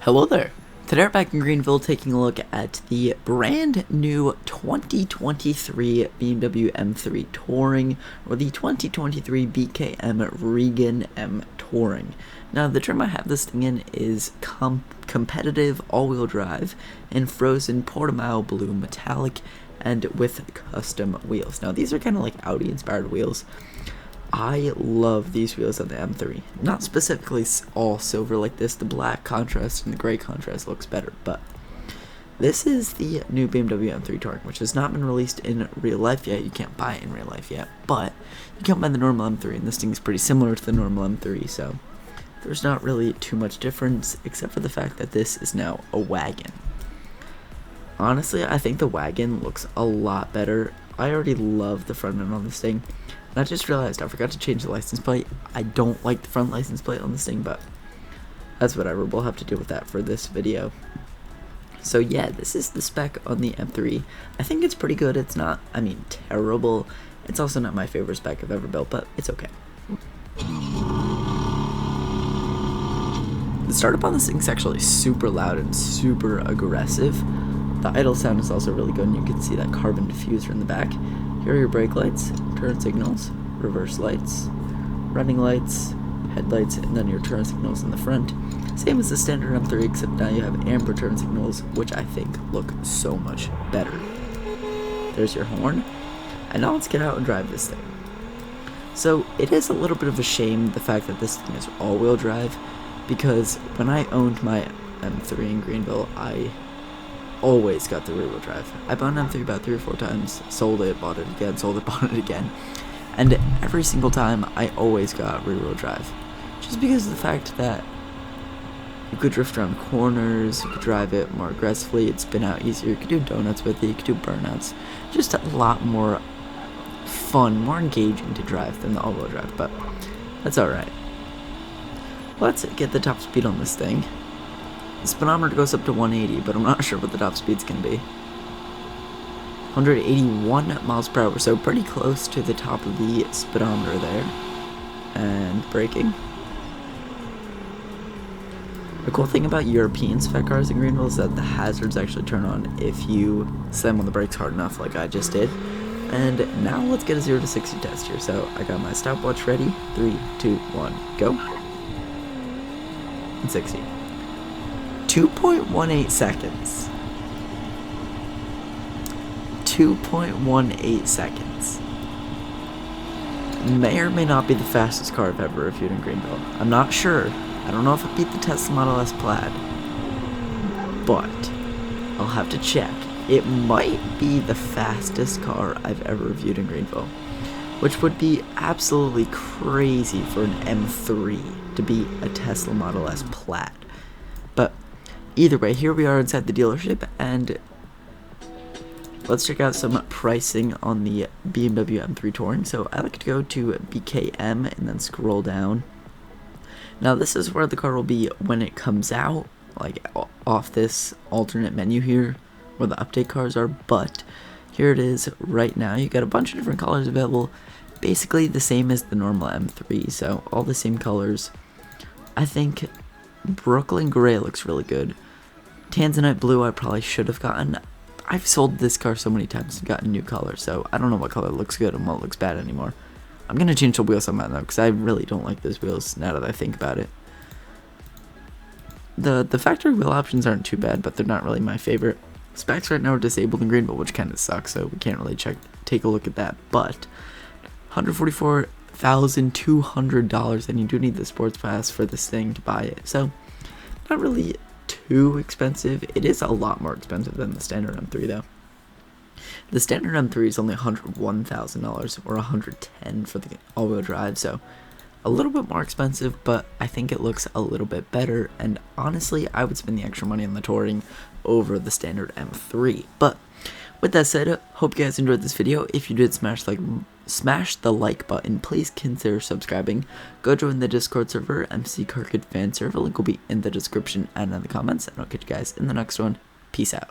Hello there. Today we're back in Greenville taking a look at the brand new 2023 BMW M3 Touring, or the 2023 BKM Regan M Touring. Now the trim I have this thing in is competitive all-wheel drive in frozen Portimao blue metallic and with custom wheels. Now these are kind of like Audi inspired wheels. I love these wheels on the M3. Not specifically all silver like this. The black contrast and the gray contrast looks better, but this is the new BMW M3 Touring, which has not been released in real life yet. You can't buy it in real life yet, but you can buy the normal M3, and this thing is pretty similar to the normal M3, so there's not really too much difference, except for the fact that this is now a wagon. Honestly, I think the wagon looks a lot better. I already love the front end on this thing. And I just realized I forgot to change the license plate. I don't like the front license plate on this thing, but that's whatever. We'll have to deal with that for this video. So yeah, this is the spec on the M3. I think it's pretty good. It's not, terrible. It's also not my favorite spec I've ever built, but it's okay. The startup on this thing's actually super loud and super aggressive. The idle sound is also really good, and you can see that carbon diffuser in the back. Here are your brake lights, turn signals, reverse lights, running lights, headlights, and then your turn signals in the front. Same as the standard M3, except now you have amber turn signals, which I think look so much better. There's your horn. And now let's get out and drive this thing. So it is a little bit of a shame the fact that this thing is all-wheel drive, because when I owned my M3 in Greenville, I always got the rear-wheel drive. I bought an M3 about 3 or 4 times, sold it, bought it again, sold it, bought it again, and every single time I always got rear-wheel drive, just because of the fact that you could drift around corners, you could drive it more aggressively, it'd spin out easier, you could do donuts with it, you could do burnouts, just a lot more fun, more engaging to drive than the all-wheel drive, but that's alright. Let's get the top speed on this thing. The speedometer goes up to 180, but I'm not sure what the top speed's going to be. 181 miles per hour, so pretty close to the top of the speedometer there. And braking. The cool thing about European spec cars in Greenville is that the hazards actually turn on if you slam on the brakes hard enough like I just did. And now let's get a 0 to 60 test here. So I got my stopwatch ready. 3, 2, 1, go. And 60. 2.18 seconds. 2.18 seconds. May or may not be the fastest car I've ever reviewed in Greenville. I'm not sure. I don't know if it beat the Tesla Model S Plaid, but I'll have to check. It might be the fastest car I've ever reviewed in Greenville, which would be absolutely crazy for an M3 to beat a Tesla Model S Plaid. But either way, here we are inside the dealership, and let's check out some pricing on the BMW M3 Touring. So I like to go to BKM and then scroll down. Now this is where the car will be when it comes out, like off this alternate menu here, where the update cars are, but here it is right now. You got a bunch of different colors available, basically the same as the normal M3, so all the same colors. I think Brooklyn Gray looks really good. Tanzanite Blue I probably should have gotten. I've sold this car so many times and gotten new colors, so I don't know what color looks good and what looks bad anymore. I'm going to change the wheels on that though, because I really don't like those wheels now that I think about it. The factory wheel options aren't too bad, but they're not really my favorite. Specs right now are disabled in Greenville, which kind of sucks, so we can't really take a look at that, but $144,200, and you do need the sports pass for this thing to buy it, so not really too expensive. It is a lot more expensive than the standard M3 though. The standard M3 is only $101,000 or $110,000 for the all-wheel drive, so a little bit more expensive, but I think it looks a little bit better, and honestly I would spend the extra money on the Touring over the standard M3. But with that said, hope you guys enjoyed this video. If you did, smash the like button. Please consider subscribing. Go join the Discord server, MC Carkid Fan Server. Link will be in the description and in the comments, and I'll catch you guys in the next one. Peace out.